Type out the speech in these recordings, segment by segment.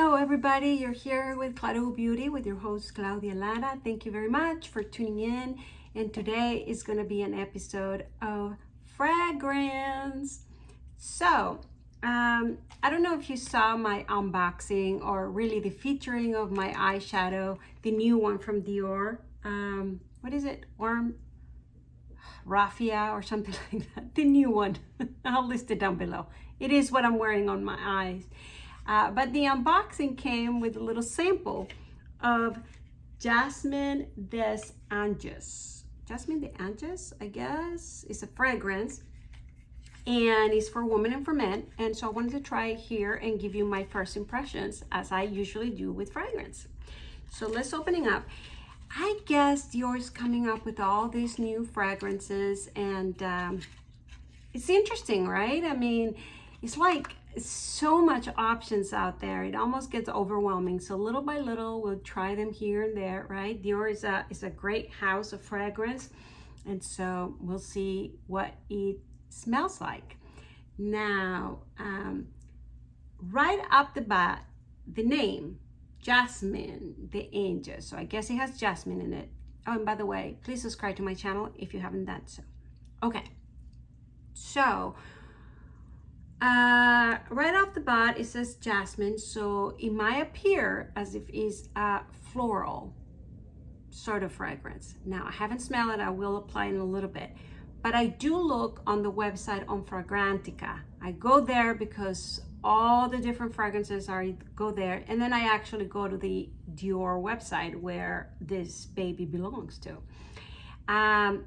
Hello everybody, you're here with Claro Beauty with your host Claudia Lara. Thank you very much for tuning in, and today is going to be an episode of fragrance. So I don't know if you saw my unboxing or really the featuring of my eyeshadow, the new one from Dior. What is it? Raffia or something like that. The new one. I'll list it down below. It is what I'm wearing on my eyes. But the unboxing came with a little sample of JASMIN des Anges. JASMIN des Anges, I guess, is a fragrance, and it's for women and for men. And so I wanted to try it here and give you my first impressions, as I usually do with fragrance. So let's open it up. I guess Dior's coming up with all these new fragrances, and it's interesting, right? I mean, it's like so much options out there. It almost gets overwhelming. So little by little, we'll try them here and there, right? Dior is a great house of fragrance, and so we'll see what it smells like. Now, right up the bat, the name. JASMIN des Anges. So I guess it has jasmine in it. Oh, and by the way, please subscribe to my channel if you haven't done so. Okay. So, right off the bat, it says jasmine. So it might appear as if it's a floral sort of fragrance. Now, I haven't smelled it. I will apply in a little bit. But I do look on the website on Fragrantica. I go there because all the different fragrances go there, and then I actually go to the Dior website where this baby belongs to.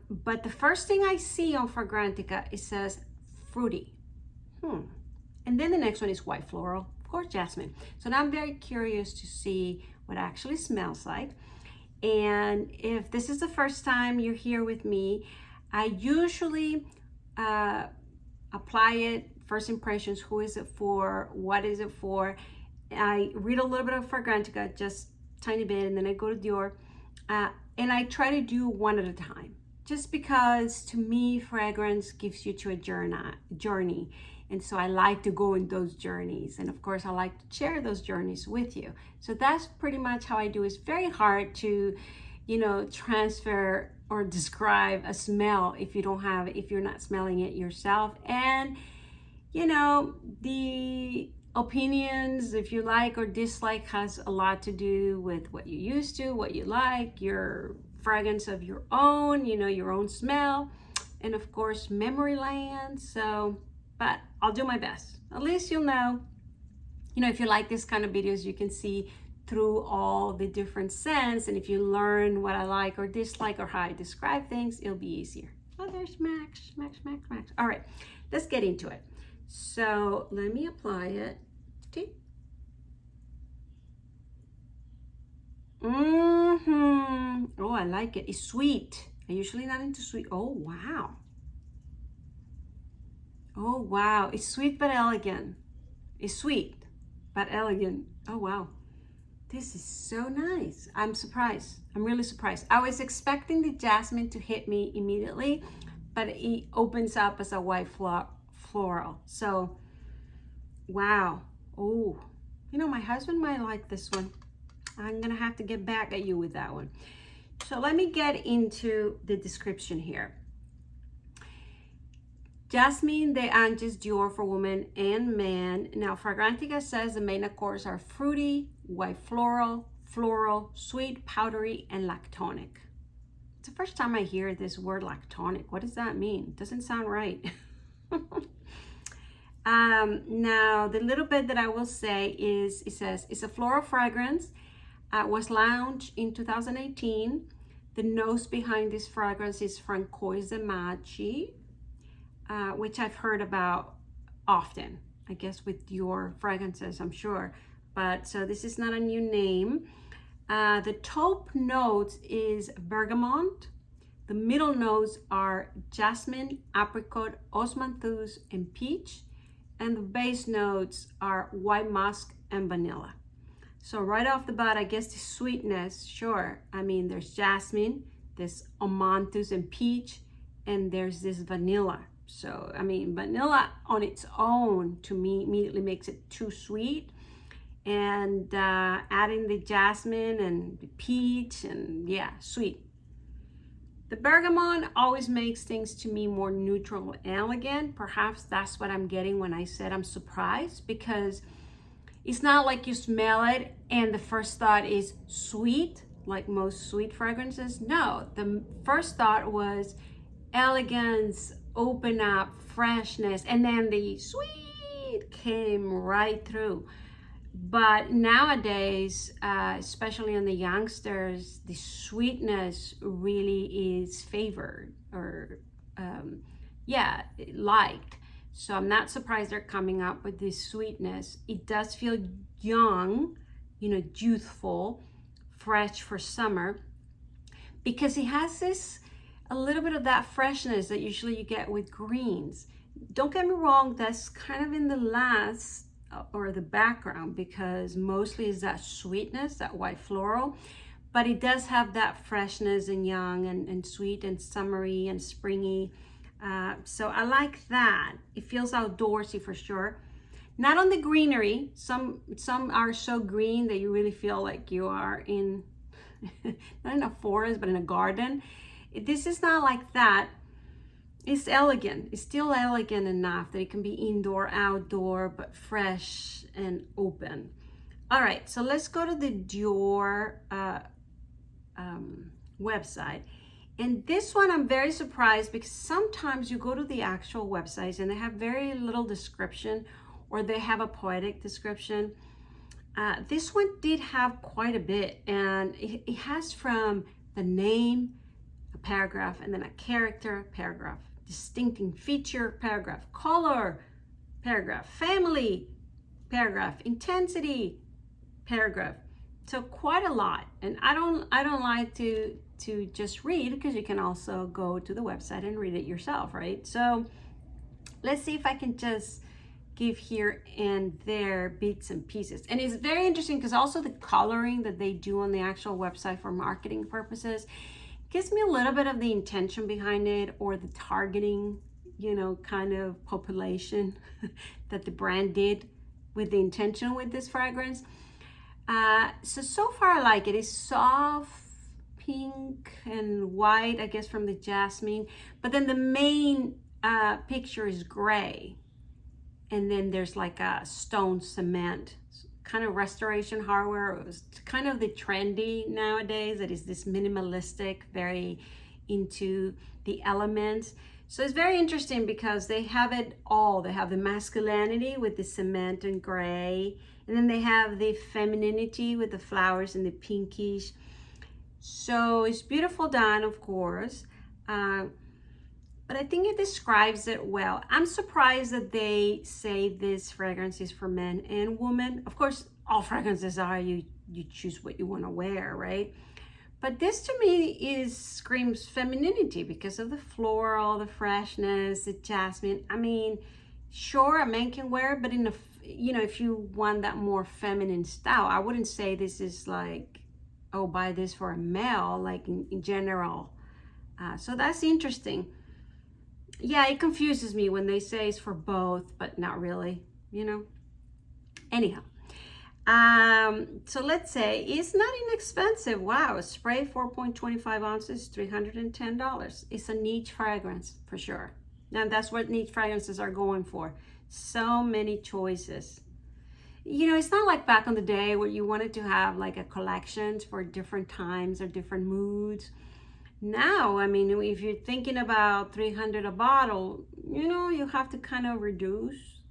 But the first thing I see on Fragrantica, it says fruity. And then the next one is white floral, of course, jasmine. So now I'm very curious to see what it actually smells like. And if this is the first time you're here with me, I usually apply it. First impressions, who is it for, what is it for. I read a little bit of Fragrantica, just tiny bit, and then I go to Dior, and I try to do one at a time, just because to me fragrance gives you to a journey, and so I like to go in those journeys, and of course I like to share those journeys with you. So that's pretty much how I do. It's very hard to, transfer or describe a smell if you're not smelling it yourself. And the opinions, if you like or dislike, has a lot to do with what you used to, what you like, your fragrance of your own, your own smell, and of course, memory lane. So, but I'll do my best. At least you'll know, if you like this kind of videos, you can see through all the different scents. And if you learn what I like or dislike or how I describe things, it'll be easier. Oh, there's Max. All right, let's get into it. So let me apply it. Oh, I like it. It's sweet. I'm usually not into sweet. Oh, wow. It's sweet but elegant. It's sweet but elegant. Oh, wow. This is so nice. I'm surprised. I'm really surprised. I was expecting the jasmine to hit me immediately, but it opens up as a white floral. So, wow. Oh, my husband might like this one. I'm gonna have to get back at you with that one. So let me get into the description here. JASMIN des Anges Dior for women and men. Now, Fragrantica says the main accords are fruity, white floral, sweet, powdery, and lactonic. It's the first time I hear this word lactonic. What does that mean? It doesn't sound right. Now, the little bit that I will say is, it says it's a floral fragrance. Was launched in 2018. The nose behind this fragrance is Francois de Machi, which I've heard about often, I guess with your fragrances, I'm sure. But so this is not a new name. The top notes is bergamot. The middle notes are jasmine, apricot, osmanthus, and peach. And the base notes are white musk and vanilla. So right off the bat, I guess the sweetness, sure. I mean, there's jasmine, there's osmanthus and peach, and there's this vanilla. So, I mean, vanilla on its own, to me, immediately makes it too sweet. and adding the jasmine and the peach, and yeah, sweet. The bergamot always makes things to me more neutral and elegant. Perhaps that's what I'm getting when I said I'm surprised, because it's not like you smell it and the first thought is sweet, like most sweet fragrances. No, the first thought was elegance, open up, freshness, and then the sweet came right through. But nowadays, especially on the youngsters, the sweetness really is favored, or yeah, liked. So I'm not surprised they're coming up with this sweetness. It does feel young, you know, youthful, fresh for summer, because it has this, a little bit of that freshness that usually you get with greens. Don't get me wrong, that's kind of in the last or the background, because mostly is that sweetness, that white floral, but it does have that freshness and young and sweet and summery and springy. So I like that. It feels outdoorsy for sure. Not on the greenery. Some are so green that you really feel like you are in, not in a forest, but in a garden. This is not like that. It's elegant. It's still elegant enough that it can be indoor, outdoor, but fresh and open. All right, so let's go to the Dior website. And this one I'm very surprised, because sometimes you go to the actual websites and they have very little description, or they have a poetic description. This one did have quite a bit, and it has from the name, a paragraph, and then a character, paragraph, distinctive feature, paragraph, color, paragraph, family, paragraph, intensity, paragraph. So quite a lot. And I don't like to just read, because you can also go to the website and read it yourself, right? So let's see if I can just give here and there bits and pieces. And it's very interesting, because also the coloring that they do on the actual website for marketing purposes gives me a little bit of the intention behind it, or the targeting, you know, kind of population that the brand did with the intention with this fragrance. So far I like it. It's soft pink and white, I guess, from the jasmine, but then the main picture is gray, and then there's like a stone cement, kind of restoration hardware. It was kind of the trendy nowadays, that is this minimalistic, very into the elements. So it's very interesting, because they have it all. They have the masculinity with the cement and gray, and then they have the femininity with the flowers and the pinkish. So it's beautiful done, of course, but I think it describes it well. I'm surprised that they say this fragrance is for men and women. Of course, all fragrances are, you choose what you want to wear, right? But this to me screams femininity, because of the floral, the freshness, the jasmine. I mean, sure, a man can wear it, but in a, you know, if you want that more feminine style, I wouldn't say this is like, oh, buy this for a male, like in general. So that's interesting. Yeah, it confuses me when they say it's for both, but not really, you know. Anyhow, so let's say it's not inexpensive. Wow, a spray 4.25 ounces, $310. It's a niche fragrance for sure. And that's what niche fragrances are going for. So many choices. You know, it's not like back in the day where you wanted to have like a collection for different times or different moods. Now, I mean, if you're thinking about $300 a bottle, you know, you have to kind of reduce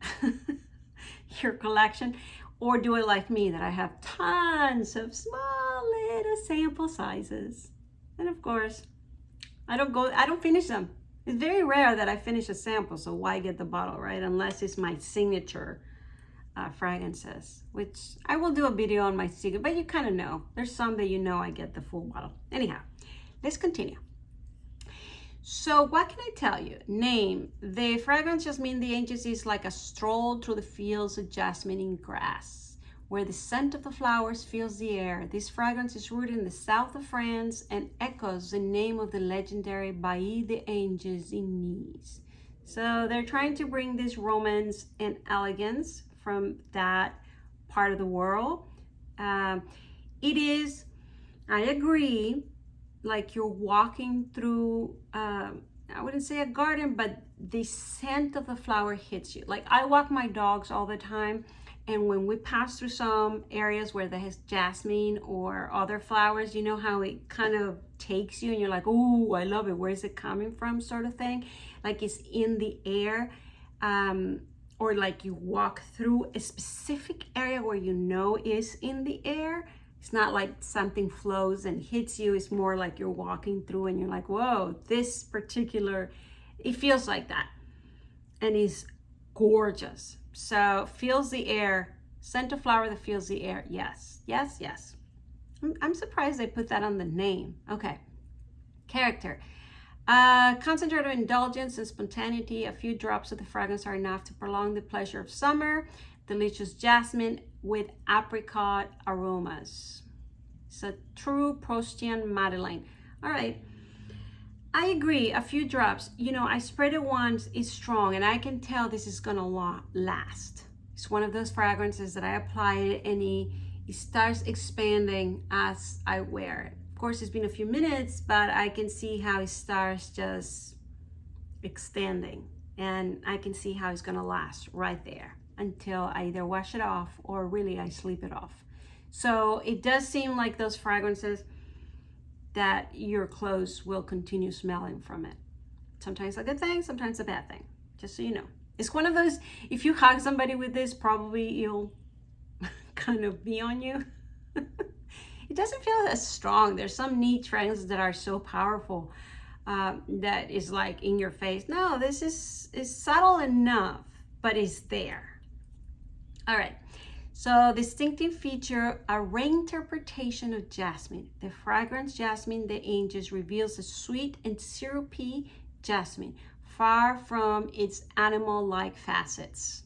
your collection, or do it like me, that I have tons of small little sample sizes. And of course, I don't finish them. It's very rare that I finish a sample, so why get the bottle, right? Unless it's my signature fragrances, which I will do a video on my secret, but you kind of know. There's some that you know I get the full bottle. Anyhow, let's continue. So what can I tell you? Name. The fragrance Jasmin des Anges is like a stroll through the fields of jasmine and grass, where the scent of the flowers fills the air. This fragrance is rooted in the south of France and echoes the name of the legendary Bailli des Anges in Nice. So they're trying to bring this romance and elegance from that part of the world. It is, I agree, like you're walking through, I wouldn't say a garden, but the scent of the flower hits you. Like I walk my dogs all the time, and when we pass through some areas where there has jasmine or other flowers, you know how it kind of takes you and you're like, oh, I love it. Where is it coming from, sort of thing? Like it's in the air. Or like you walk through a specific area where you know is in the air. It's not like something flows and hits you. It's more like you're walking through and you're like, whoa, this particular, it feels like that. And it's gorgeous. So fills the air, scent of flower that fills the air. Yes, yes, yes. I'm surprised they put that on the name. Okay. Character. Concentrate on indulgence and spontaneity. A few drops of the fragrance are enough to prolong the pleasure of summer. Delicious jasmine with apricot aromas. It's a true Proustian Madeleine. All right. I agree. A few drops. You know, I sprayed it once. It's strong, and I can tell this is going to last. It's one of those fragrances that I apply it, and it starts expanding as I wear it. Of course, it's been a few minutes, but I can see how it starts just extending, and I can see how it's going to last right there until I either wash it off or really I sleep it off. So it does seem like those fragrances that your clothes will continue smelling from it. Sometimes a good thing, sometimes a bad thing, just so you know. It's one of those, if you hug somebody with this, probably it'll kind of be on you. It doesn't feel as strong. There's some neat fragrances that are so powerful that is like in your face. No, this is subtle enough, but it's there. All right. So distinctive feature, a reinterpretation of jasmine. The fragrance Jasmin des Anges reveals a sweet and syrupy jasmine, far from its animal-like facets.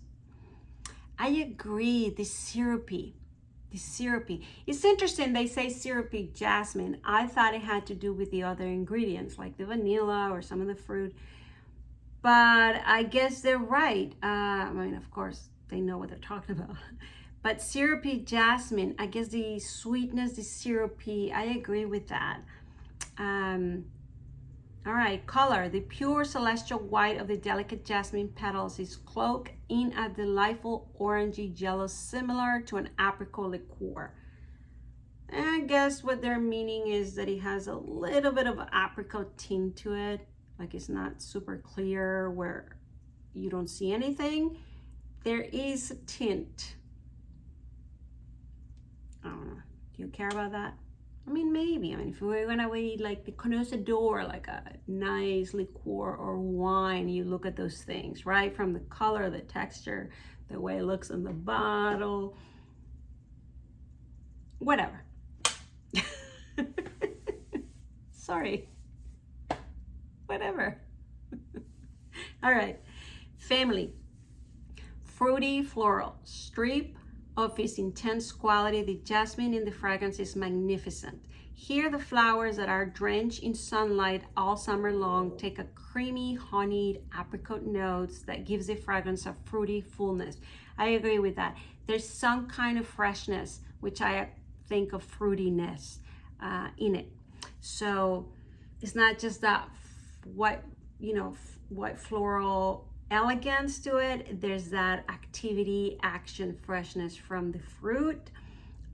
I agree, the syrupy. It's interesting, they say syrupy jasmine. I thought it had to do with the other ingredients, like the vanilla or some of the fruit. But I guess they're right. I mean, of course, they know what they're talking about. But syrupy jasmine, I guess the sweetness, the syrupy, I agree with that. All right, color. The pure celestial white of the delicate jasmine petals is cloaked in a delightful orangey yellow similar to an apricot liqueur. And I guess what they're meaning is that it has a little bit of apricot tint to it. Like it's not super clear where you don't see anything. There is a tint. I don't know. Do you care about that? I mean, maybe. I mean, if we were gonna wait like the connoisseur, like a nice liqueur or wine, you look at those things, right? From the color, the texture, the way it looks in the bottle, whatever. Sorry. Whatever. All right. Family. Fruity floral. Strip of its intense quality, the jasmine in the fragrance is magnificent. Here, the flowers that are drenched in sunlight all summer long take a creamy, honeyed apricot notes that gives the fragrance a fruity fullness. I agree with that. There's some kind of freshness, which I think of fruitiness in it. So it's not just that white floral elegance to it. There's that activity, action, freshness from the fruit.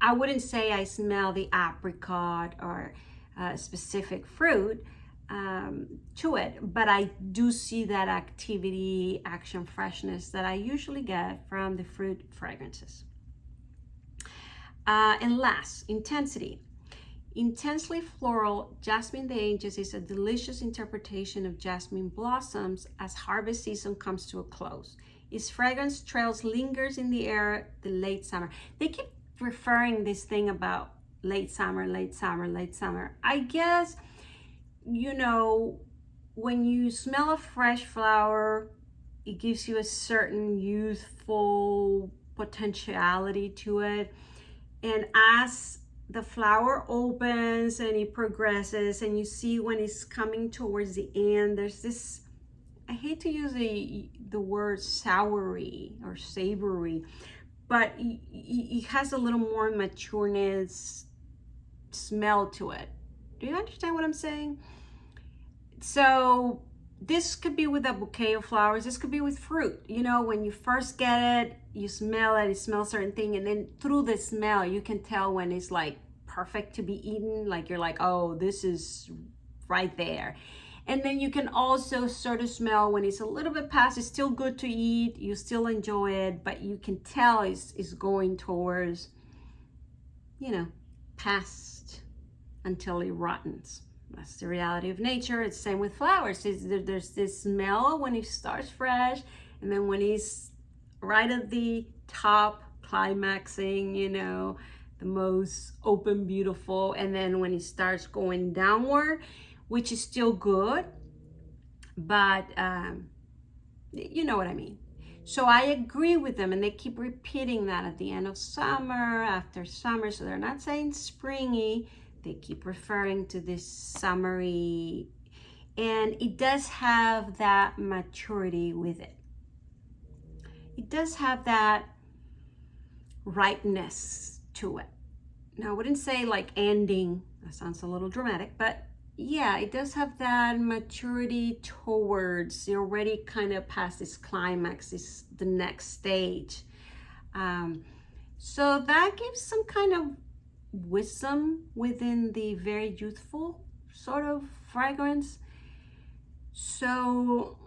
I wouldn't say I smell the apricot or specific fruit to it, but I do see that activity, action, freshness that I usually get from the fruit fragrances. And last, intensity. Intensely floral, Jasmin des Anges is a delicious interpretation of jasmine blossoms as harvest season comes to a close. Its fragrance trails lingers in the air the late summer. They keep referring this thing about late summer, late summer, late summer. I guess, you know, when you smell a fresh flower, it gives you a certain youthful potentiality to it. And as the flower opens and it progresses and you see when it's coming towards the end, there's this, I hate to use the word soury or savory, but it has a little more matureness smell to it. Do you understand what I'm saying? So this could be with a bouquet of flowers. This could be with fruit. You know, when you first get it, you smell it, it smells certain thing, and then through the smell, you can tell when it's like perfect to be eaten. Like you're like, oh, this is right there. And then you can also sort of smell when it's a little bit past, it's still good to eat, you still enjoy it, but you can tell it's going towards, you know, past until it rottens. That's the reality of nature. It's the same with flowers. There's this smell when it starts fresh, and then when it's right at the top, climaxing, you know, the most open, beautiful, and then when it starts going downward, which is still good, but you know what I mean. So I agree with them, and they keep repeating that at the end of summer, after summer. So they're not saying springy. They keep referring to this summery, and it does have that maturity with it. It does have that ripeness to it. Now, I wouldn't say like ending. That sounds a little dramatic, but yeah, it does have that maturity towards, you're already kind of past this climax, this the next stage. So that gives some kind of wisdom within the very youthful sort of fragrance. So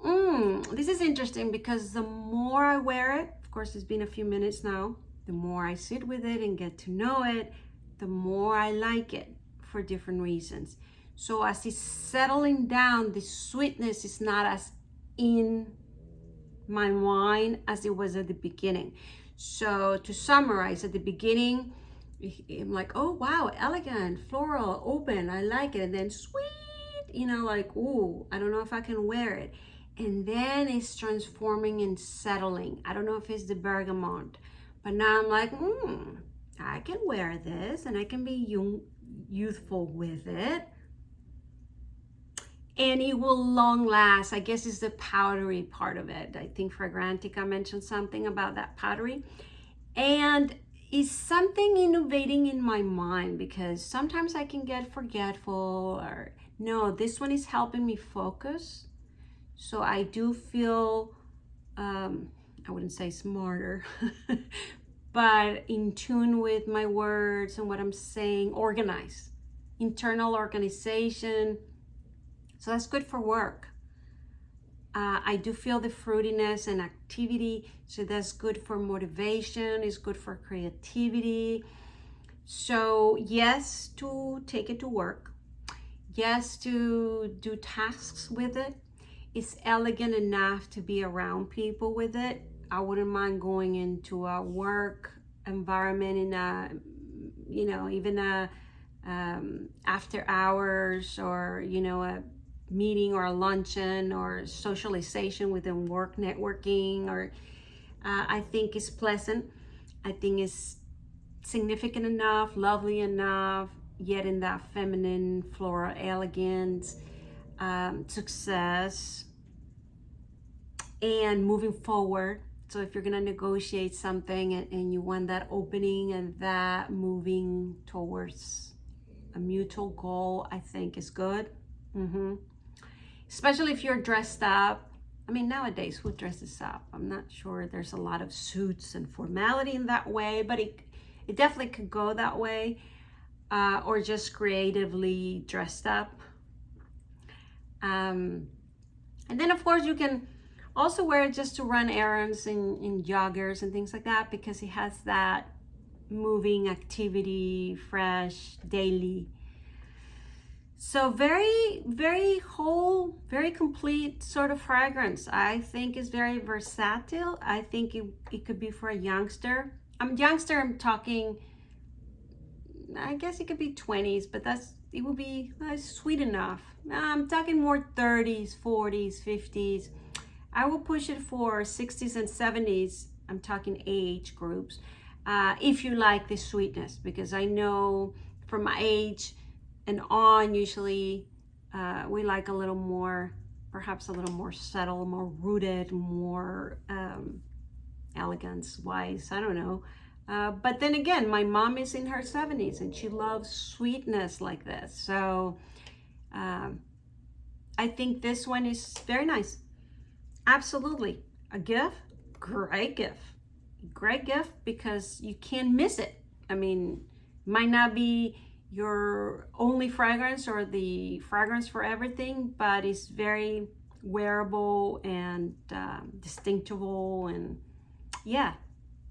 this is interesting because the more I wear it, of course it's been a few minutes now, the more I sit with it and get to know it, the more I like it for different reasons. So as it's settling down, the sweetness is not as in my wine as it was at the beginning. So to summarize, at the beginning, I'm like, oh wow, elegant, floral, open, I like it. And then sweet, you know, like, ooh, I don't know if I can wear it. And then it's transforming and settling. I don't know if it's the bergamot, but now I'm like, I can wear this and I can be youthful with it. And it will long last. I guess it's the powdery part of it. I think Fragrantica mentioned something about that powdery. And it's something innovating in my mind, because sometimes I can get forgetful, or no, this one is helping me focus. So I do feel, I wouldn't say smarter, but in tune with my words and what I'm saying, organized, internal organization. So that's good for work. I do feel the fruitiness and activity, so that's good for motivation, it's good for creativity. So yes, to take it to work. Yes, to do tasks with it. It's elegant enough to be around people with it. I wouldn't mind going into a work environment in a, you know, even a after hours, or, you know, a meeting or a luncheon or socialization within work, networking, or I think it's pleasant. I think it's significant enough, lovely enough, yet in that feminine, floral elegance, success, and moving forward. So if you're gonna negotiate something and you want that opening and that moving towards a mutual goal, I think is good. Especially if you're dressed up. I mean, nowadays, who dresses up? I'm not sure there's a lot of suits and formality in that way, but it definitely could go that way, or just creatively dressed up. And then, of course, you can also wear it just to run errands in joggers and things like that, because it has that moving activity, fresh, daily. So very, very whole, very complete sort of fragrance. I think is very versatile. I think it could be for a youngster. I'm talking, I guess it could be 20s, but it would be sweet enough. I'm talking more 30s, 40s, 50s. I will push it for 60s and 70s. I'm talking age groups. If you like the sweetness, because I know from my age and on, usually we like a little more, perhaps a little more subtle, more rooted, more elegance wise, I don't know. But then again, my mom is in her 70s and she loves sweetness like this. So I think this one is very nice. Absolutely. A gift, great gift. Great gift because you can't miss it. I mean, might not be your only fragrance or the fragrance for everything, but it's very wearable and distinctable, and yeah.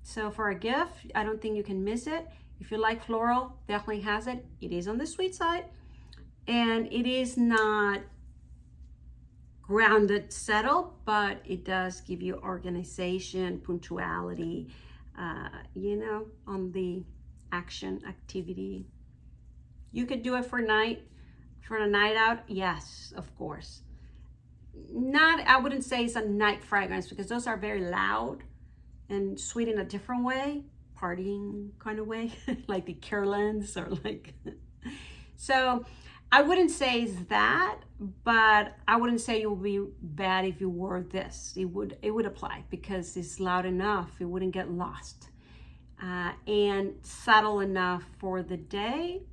So for a gift, I don't think you can miss it. If you like floral, definitely has it. It is on the sweet side, and it is not grounded, settled, but it does give you organization, punctuality, you know, on the activity. You could do it for a night out. Yes, of course. Not, I wouldn't say it's a night fragrance because those are very loud and sweet in a different way, partying kind of way, like the Carolines or like, so I wouldn't say it's that, but I wouldn't say it would be bad if you wore this. It would apply because it's loud enough, it wouldn't get lost, and subtle enough for the day.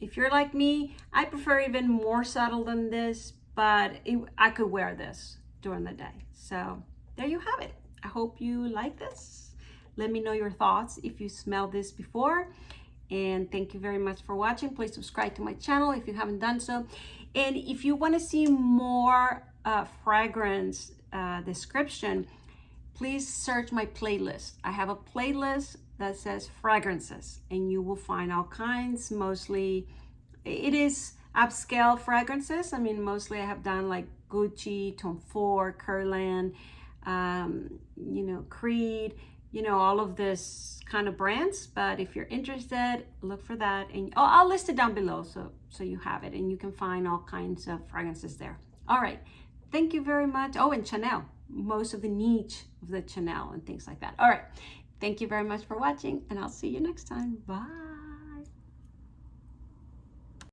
If you're like me, I prefer even more subtle than this, but I could wear this during the day. So there you have it. I hope you like this. Let me know your thoughts if you smelled this before. And thank you very much for watching. Please subscribe to my channel if you haven't done so. And if you want to see more fragrance description, please search my playlist. I have a playlist that says fragrances, and you will find all kinds. Mostly it is upscale fragrances. I mean, mostly I have done like Gucci, Tom Ford, Guerlain, you know, Creed, you know, all of this kind of brands. But if you're interested, look for that, and I'll list it down below so you have it, and you can find all kinds of fragrances there. All right, thank you very much. Oh, and Chanel, most of the niche of the Chanel and things like that. All right, thank you very much for watching, and I'll see you next time. Bye.